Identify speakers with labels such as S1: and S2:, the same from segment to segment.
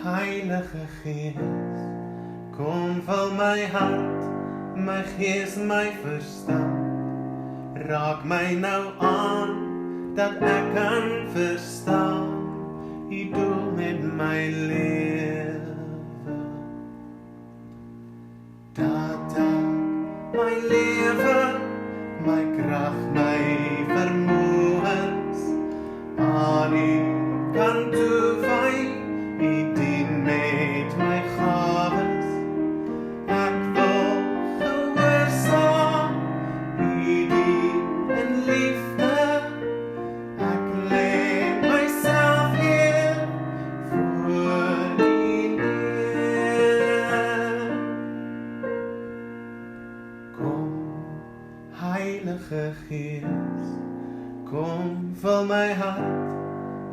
S1: Heilige Gees, kom vul my hart, my gees, my verstand. Raak my nou aan, dat ek kan verstaan, U doel met my lewe. Dat ek my lewe, my krag, my vermoëns aan U kan toewy, U dien met my gawes. Ek wil gehoorsaam U dien in liefde. Ek lê myself neer voor U neer. Kom, Heilige Gees, kom vul my hart,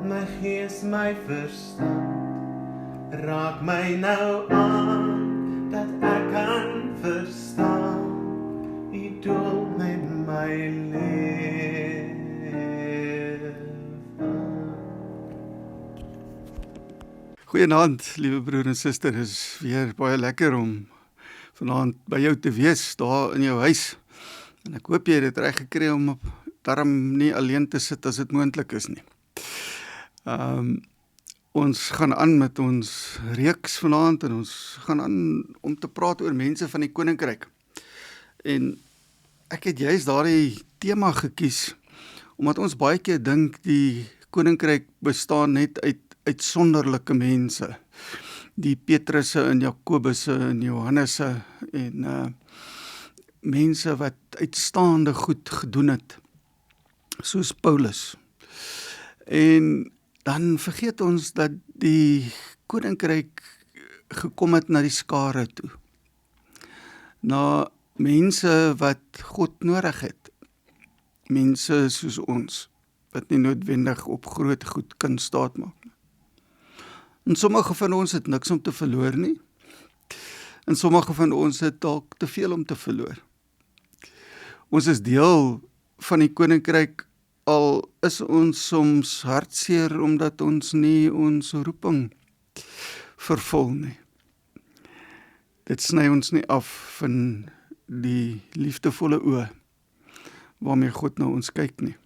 S1: my gees, my verstand. Raak my nou aan, dat ek kan verstaan, U doel met my lewe.
S2: Goeienaand, liewe broer en suster, is weer baie lekker om vanaand by jou te wees, daar in jou huis. En ek hoop jy het dit reg gekry om daarom nie alleen te sit as dit moontlik is nie. Ons gaan aan met ons reeks vanaand en ons gaan aan om te praat oor mense van die koninkryk. En ek het juist daardie tema gekies, omdat ons baie keer dink die koninkryk bestaan net uit uitsonderlike mense. Die Petrusse en Jakobusse en Johannesse en mense wat uitstaande goed gedoen het, soos Paulus. En dan vergeet ons dat die koninkryk gekom het na die skare toe. Na mense wat God nodig het. Mense soos ons, wat nie noodwendig op groot goed kan staatmaak nie. En sommige van ons het niks om te verloor nie. En sommige van ons het dalk te veel om te verloor. Ons is deel van die koninkryk, al is ons soms hartseer omdat ons nie ons roeping vervul nie. Dit sny ons nie af van die liefdevolle oë waarmee God na ons kyk nie.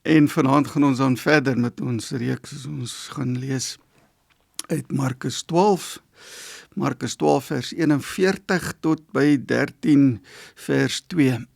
S2: En vanaand gaan ons dan verder met ons reeks, ons gaan lees uit Markus 12 vers 41 tot by 13 vers 2.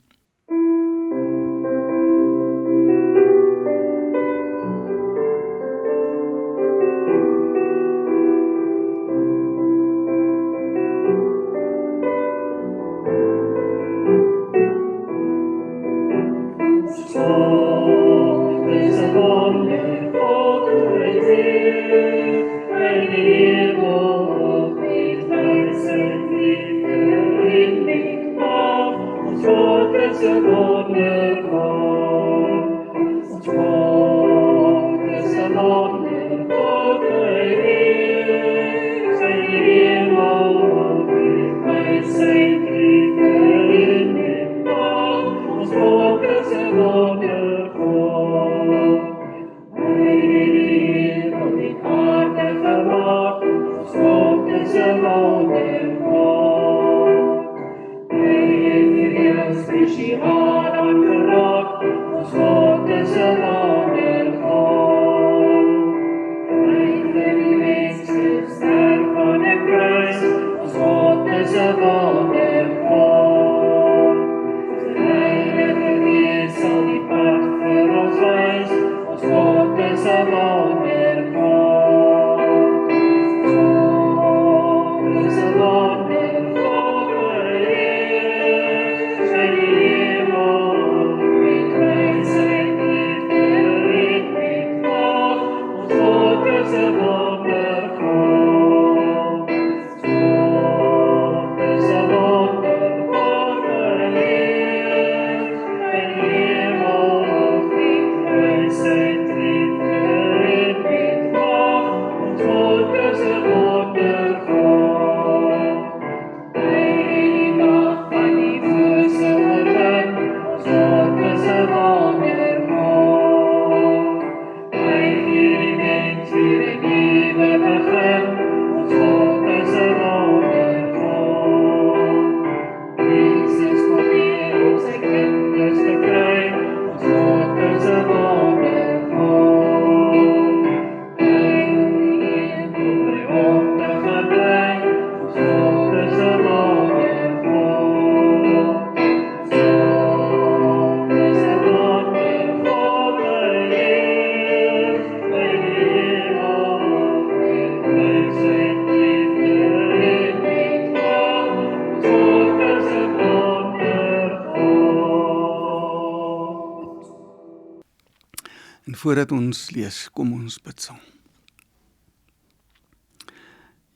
S2: Voordat ons lees, kom ons bid saam.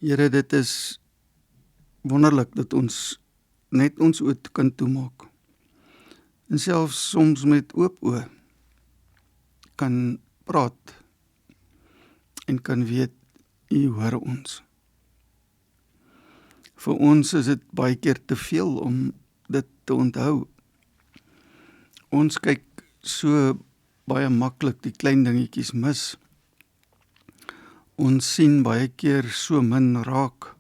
S2: Here, dit is wonderlik dat ons net ons oë kan toemaak. En selfs soms met oop oë kan praat en kan weet, U hoor ons. Vir ons is dit baie keer te veel om dit te onthou. Ons kyk so baie maklik die klein dingetjies mis. Ons sien baie keer so min raak,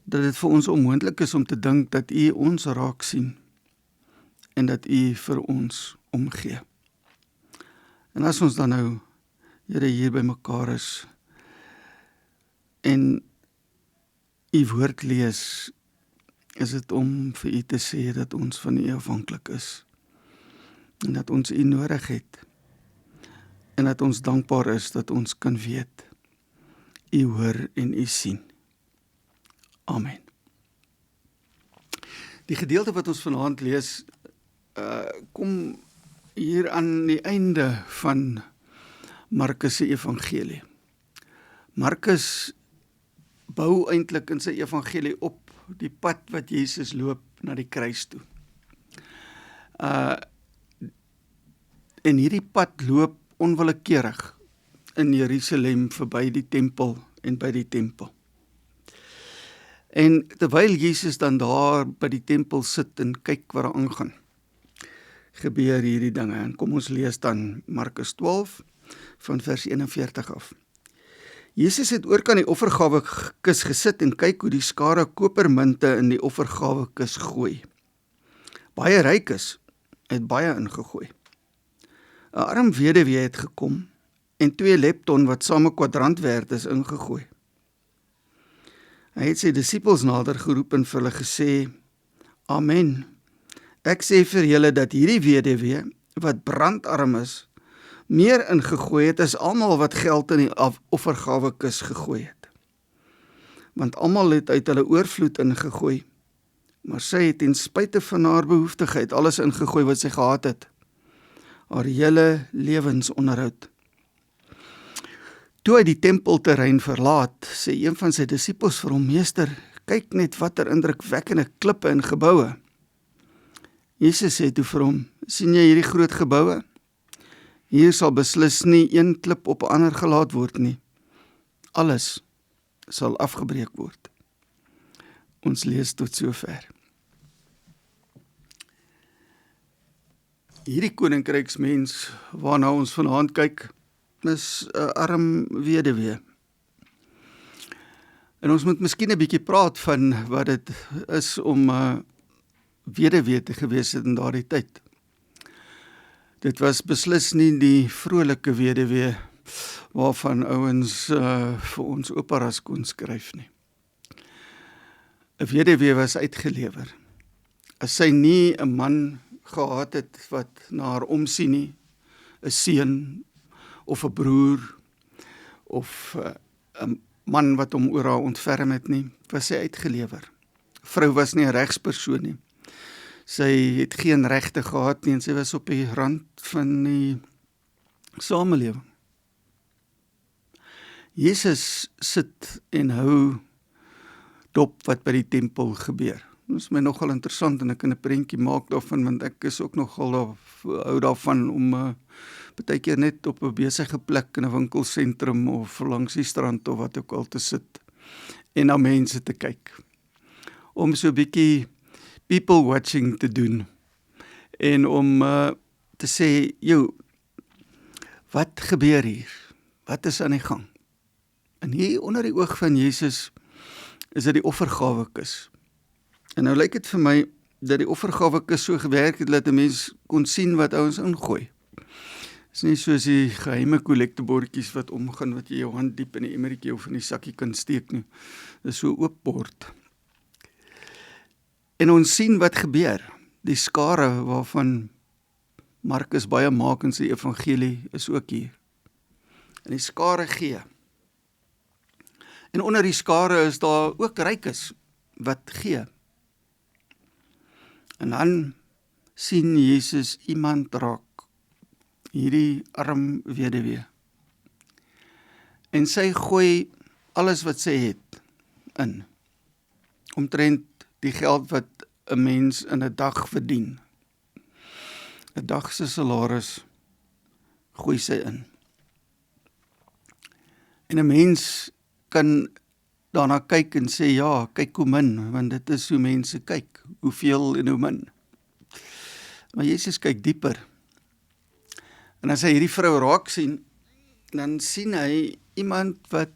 S2: dat dit vir ons onmoontlik is om te dink dat U ons raak sien, en dat U vir ons omgee. En as ons dan nou, Here, hier by mekaar is, en U woord lees, is dit om vir U te sê dat ons van U afhanklik is, en dat ons U nodig het, en dat ons dankbaar is dat ons kan weet, U hoor en U sien. Amen. Die gedeelte wat ons vanaand lees, kom hier aan die einde van Markus se evangelie. Markus bou eintlik in sy evangelie op die pad wat Jesus loop na die kruis toe. En hierdie pad loop onwillekeurig in Jerusalem verby die tempel en by die tempel. En terwyl Jesus dan daar by die tempel sit en kyk wat daar aangaan, gebeur hierdie dinge. En kom ons lees dan Markus 12 van vers 41 af. Jesus het oorkant die offergawekis gesit en kyk hoe die skare kopermunte in die offergawekis gooi. Baie rykes het baie ingegooi. 'n Arm weduwee het gekom en 2 lepton wat saam 'n kwadrant werd is ingegooi. Hy het sy disippels nader geroep en vir hulle gesê, Amen, ek sê vir julle dat hierdie weduwee, wat brandarm is, meer ingegooi het as almal wat geld in die offergawekis gegooi het. Want almal het uit hulle oorvloed ingegooi, maar sy het ten spyte van haar behoeftigheid alles ingegooi wat sy gehad het, haar hele lewensonderhoud. Toe hy die tempelterrein verlaat, sê een van sy disippels vir hom, Meester, kyk net watter indrukwekkende klippe en geboue. Jesus sê toe vir hom, sien jy hierdie groot geboue? Hier sal beslis nie een klip op 'n ander gelaat word nie. Alles sal afgebreek word. Ons lees tot sover. Hierdie koninkryksmens waarna ons vanaand kyk, is 'n arm weduwee. En ons moet miskien 'n bietjie praat van wat dit is om 'n weduwee te gewees het in daardie tyd. Dit was beslis nie die vrolike weduwee waarvan ouens vir ons operas kon skryf nie. 'n Weduwee was uitgelewer. As sy nie 'n man gehad het wat na haar omsien nie, 'n seun of 'n broer of 'n man wat hom oor haar ontferm het nie, was sy uitgelewer. Vrou was nie 'n regspersoon nie. Sy het geen regte gehad nie en sy was op die rand van die samelewing. Jesus sit en hou dop wat by die tempel gebeur. Dit is my nogal interessant en ek kan 'n prentjie maak daarvan, want ek is ook nogal hou daarvan om baie keer net op 'n besige plek in 'n winkelsentrum of langs die strand of wat ook al te sit en na mense te kyk. Om so 'n bietjie people watching te doen en om te sê, wat gebeur hier? Wat is aan die gang? En hier onder die oog van Jesus is dit die offergawekis. En nou lyk dit vir my dat die offergawekis so gewerk het dat 'n mens kon sien wat ouens ingooi. Dit is nie soos die geheime kollektebordjies wat omgaan wat jy jou hand diep in die emmertjie of in die sakkie kan steek nie. Dit is so oop bord. En ons sien wat gebeur. Die skare waarvan Markus baie maak in sy evangelie is ook hier. En die skare gee. En onder die skare is daar ook rykes wat gee. En dan sien Jesus iemand raak. hierdie arm weduwee. En sy gooi alles wat sy het in, omtrent die geld wat 'n mens in 'n dag verdien. 'n Dag se salaris gooi sy in. En 'n mens kan daarna kyk en sê, ja, kyk hoe min, want dit is hoe mense kyk, hoeveel en hoe min. Maar Jesus kyk dieper. En as hy hierdie vrou raak sien, dan sien hy iemand wat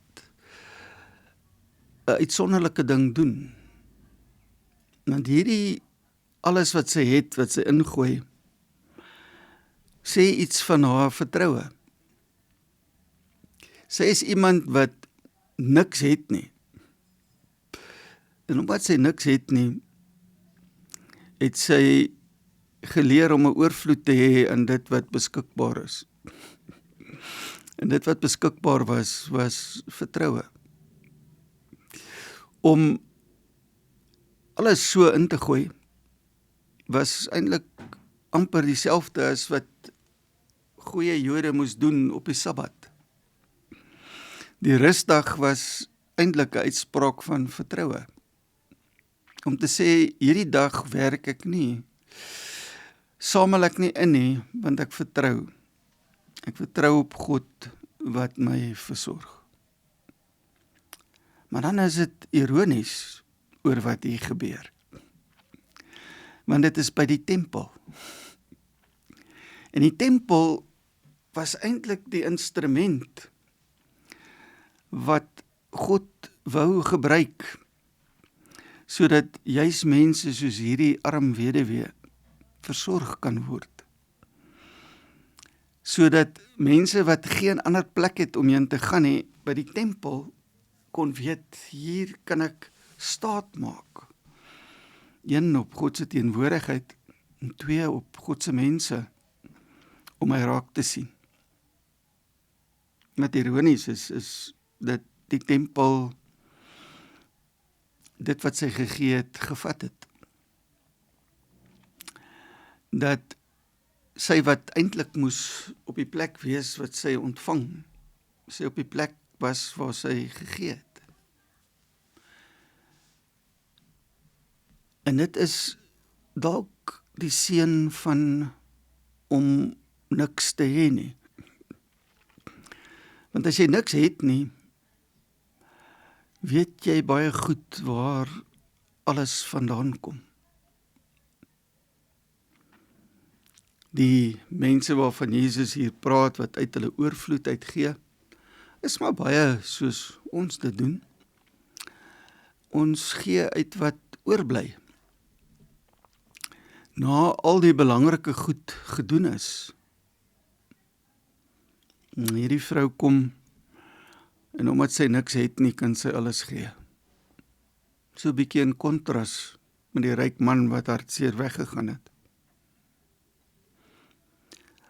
S2: 'n uitsonderlike ding doen. Want hierdie alles wat sy het, wat sy ingooi, sê iets van haar vertroue. Sy is iemand wat niks het nie. En omdat sy niks het nie, het sy geleer om 'n oorvloed te hê in dit wat beskikbaar is. En dit wat beskikbaar was vertroue. Om alles so in te gooi, was eintlik amper dieselfde as wat goeie Jode moes doen op die Sabbat. Die rusdag was eintlik 'n uitspraak van vertroue. Om te sê, hierdie dag werk ek nie, samel ek nie in nie, want ek vertrou. Ek vertrou op God wat my versorg. Maar dan is dit ironies oor wat hier gebeur. Want dit is by die tempel. En die tempel was eintlik die instrument wat God wou gebruik, sodat juis mense soos hierdie arm weduwee versorg kan word. Sodat mense wat geen ander plek het om heen te gaan nie, by die tempel kon weet, hier kan ek staat maak. 1 op God se teenwoordigheid, en 2 op God se mense, om my raak te sien. Wat ironies is dat die tempel dit wat sy gegee het, gevat het. Dat sy wat eintlik moes op die plek wees wat sy ontvang, sy op die plek was waar sy gegee het. En dit is dalk die seën van om niks te hê nie. Want as jy niks het nie, weet jy baie goed waar alles vandaan kom. Die mense waarvan Jesus hier praat, wat uit hulle oorvloed uitgee, is maar baie soos ons dit doen. Ons gee uit wat oorbly. Na al die belangrike goed gedoen is. En hierdie vrou kom, en omdat sy niks het nie, kan sy alles gee. So 'n bietjie in kontras met die ryk man wat hartseer weggegaan het.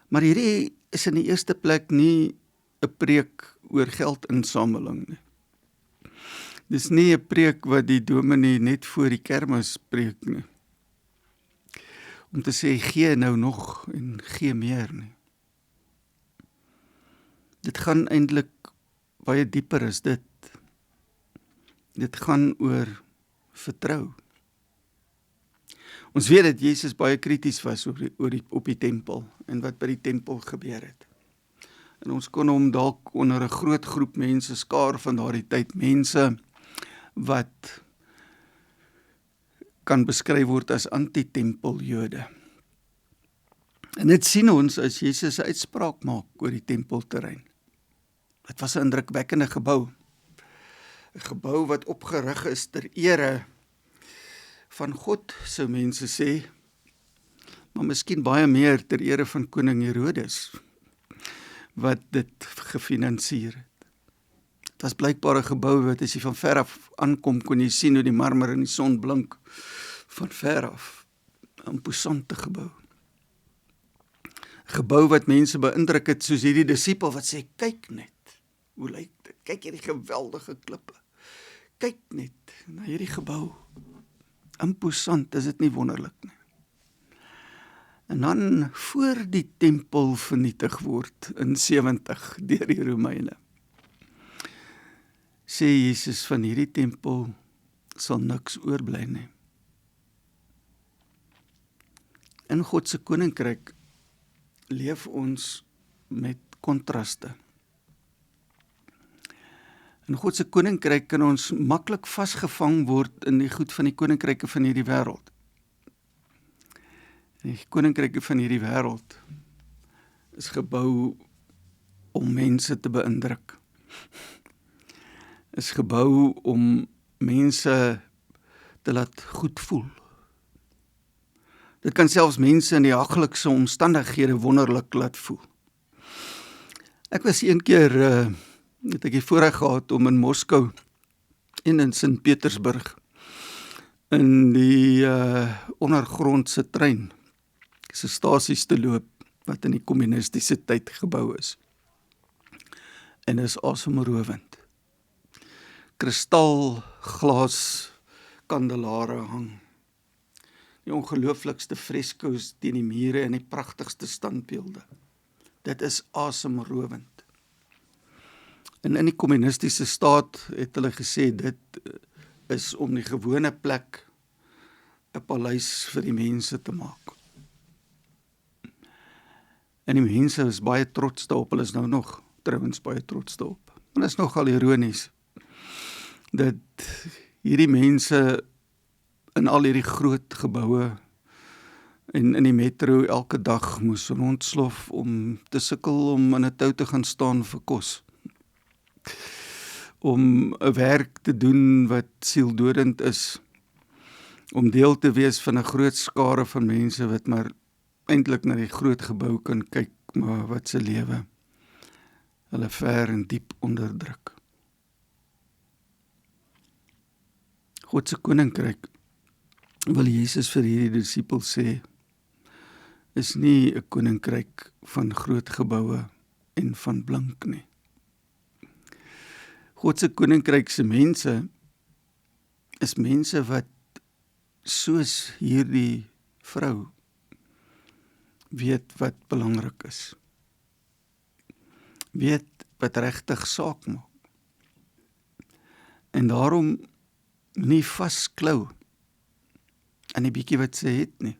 S2: Maar hierdie is in die eerste plek nie 'n preek oor geldinsameling nie. Dis nie 'n preek wat die dominee net voor die kermis preek nie. Om te sê, gee nou nog en gee meer nie. Dit gaan eintlik baie dieper as dit. Dit gaan oor vertrou. Ons weet dat Jesus baie krities was op die tempel en wat by die tempel gebeur het. En ons kon hom dalk onder 'n groot groep mense skaar van daardie tyd, mense wat kan beskryf word as anti-tempeljode. En dit sien ons as Jesus 'n uitspraak maak oor die tempelterrein. Dit was 'n indrukwekkende gebou. 'n Gebou wat opgerig is ter ere van God, sou mense sê, maar miskien baie meer ter ere van koning Herodes, wat dit gefinansier het. Het was blykbaar 'n gebou wat as jy van ver af aankom, kon jy sien hoe die marmer in die son blink, van ver af. 'n Imposante gebou. 'n Gebou wat mense beïndruk het, soos hierdie disipel wat sê, kyk net, hoe lyk dit? Kyk hierdie geweldige klippe. Kyk net na hierdie gebou. Imposant, is dit nie wonderlik nie? en dan voor die tempel vernietig word in 70 deur die Romeine, sê Jesus van hierdie tempel sal niks oorbly nie. In God se koninkryk leef ons met kontraste. In God se koninkryk kan ons maklik vasgevang word in die goed van die koninkryke van hierdie wêreld. Die koninkryke van hierdie wêreld is gebou om mense te beïndruk. Is gebou om mense te laat goed voel. Dit kan selfs mense in die haglikste omstandighede wonderlik laat voel. Ek was een keer, het ek die voorreg gehad om in Moskou en in Sint-Petersburg in die ondergrondse trein se stasies te loop wat in die kommunistiese tyd gebou is. En is asemrowend. Kristalglas kandelare hang. Die ongelooflikste fresko's teen die mure en die pragtigste standbeelde. Dit is asemrowend. En in die kommunistiese staat het hulle gesê, dit is om die gewone plek 'n paleis vir die mense te maak. En die mense is baie trots daarop, hulle is nou nog trouwens baie trots daarop. En dit is nogal ironies, dat hierdie mense in al hierdie groot geboue en in die metro elke dag moes rondslof om te sukkel om in 'n tou te gaan staan vir kos. Om 'n werk te doen wat sieldodend is, om deel te wees van 'n groot skare van mense wat maar eintlik na die groot gebou kan kyk, maar wat se lewe hulle ver en diep onderdruk. God se koninkryk, wil Jesus vir hierdie disippels sê, is nie 'n koninkryk van groot geboue en van blink nie. God se koninkryk se mense is mense wat soos hierdie vrou weet wat belangrik is. Weet wat regtig saak maak. En daarom nie vasklou aan die bietjie wat sy het nie.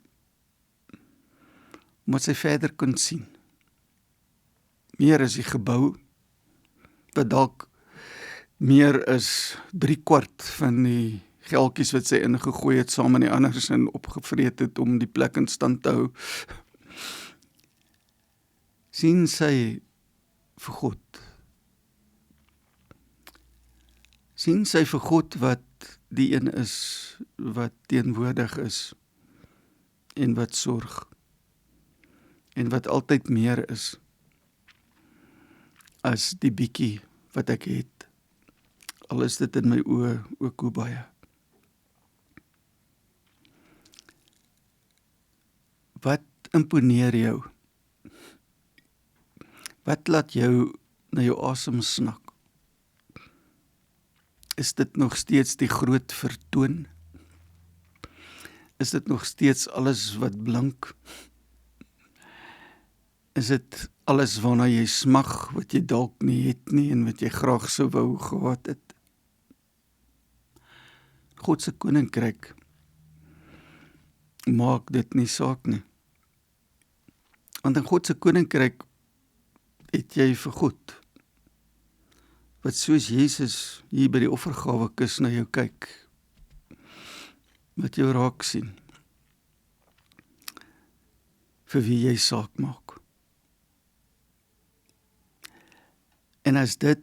S2: Moet sy verder kon sien. Meer is die gebou, wat dalk meer is 3/4 van die geldjies wat sy ingegooi het, saam met die anders en opgevreet het om die plek in stand te hou. Sien sy vir God. Sien sy vir God wat die een is, wat teenwoordig is, en wat sorg, en wat altyd meer is, as die bietjie wat ek het, al is dit in my oë ook hoe baie. Wat imponeer jou? Wat laat jou na jou asem snak? Is dit nog steeds die groot vertoon? Is dit nog steeds alles wat blink? Is dit alles waarna jy smag, wat jy dalk nie het nie, en wat jy graag sou wou gehad het? God se koninkryk maak dit nie saak nie. Want in God se koninkryk het jy vir God, wat soos Jesus hier by die offergawe kus na jou kyk, wat jou raak sien, vir wie jy saak maak. En as dit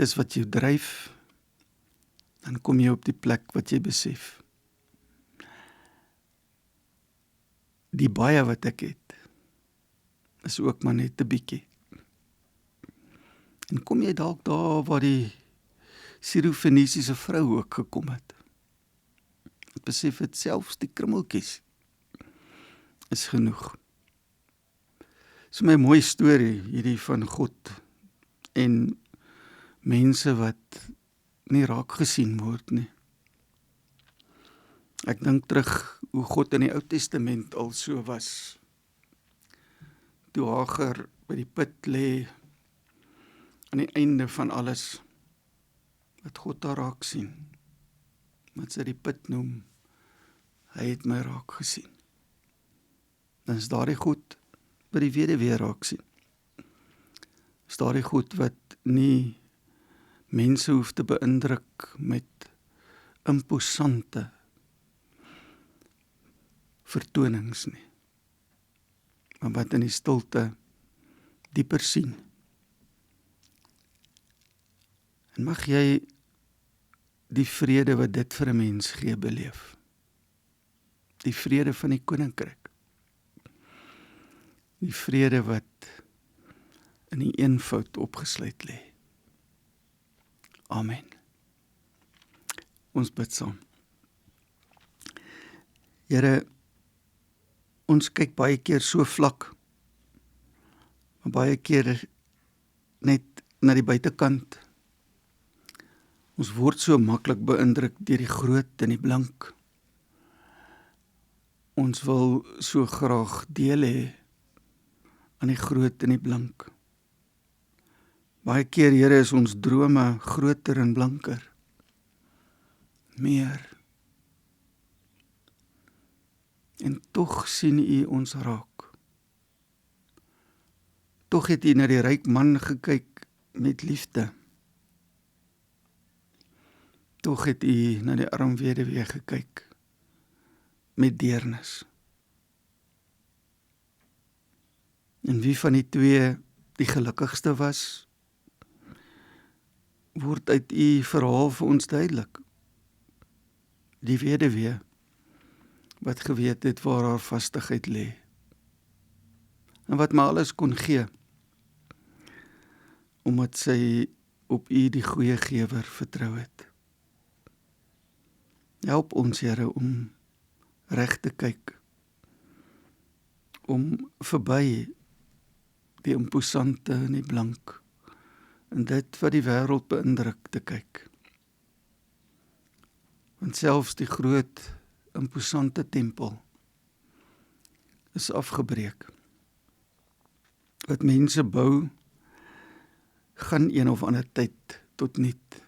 S2: is wat jou dryf, dan kom jy op die plek wat jy besef. Die baie wat ek het, is ook maar net 'n bietjie. En kom jy dalk daar waar die Sirofenisiese vrou ook gekom het. Ek besef het selfs die krummeltjies is genoeg. Dit is my mooi storie hierdie van God en mense wat nie raak gesien word nie. Ek dink terug hoe God in die Ou Testament al so was. Toe Hagar by die put lê, aan die einde van alles, wat God daar raak sien, wat sy die put noem, hy het my raak gesien. Dan is daardie God by die weduwee raak sien. Is daardie God wat nie mense hoef te beïndruk met imposante vertonings nie, maar wat in die stilte dieper sien. En mag jy die vrede wat dit vir 'n mens gee beleef. Die vrede van die koninkryk. Die vrede wat in die eenvoud opgesluit lê. Amen. Ons bid saam. Here, ons kyk baie keer so vlak, maar baie keer net na die buitekant. Ons word so maklik beïndruk deur die groot en die blank. Ons wil so graag deel hê aan die groot en die blank. Baie keer, Here, is ons drome groter en blanker. Meer. En tog sien U ons raak. Tog het U na die ryk man gekyk met liefde. Tog het U na die arm weduwee gekyk met deernis. En wie van die twee die gelukkigste was, word uit U verhaal vir ons duidelik. Die weduwee wat geweet het waar haar vastigheid lê en wat maar alles kon gee omdat sy op U die goeie gewer vertrou het. Help ons, Here, om reg te kyk, om verby die imposante en die blank en dit wat die wêreld beïndruk te kyk. Want selfs die groot imposante tempel is afgebreek. Wat mense bou, gaan een of ander tyd tot niet.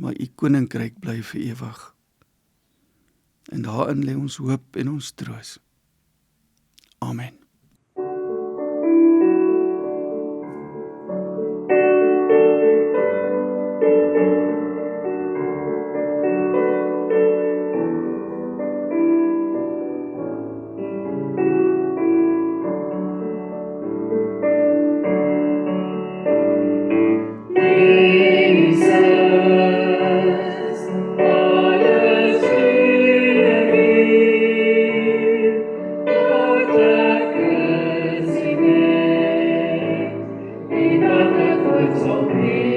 S2: Maar U koninkryk bly vir ewig. En daarin lê ons hoop en ons troos. Amen.
S3: It's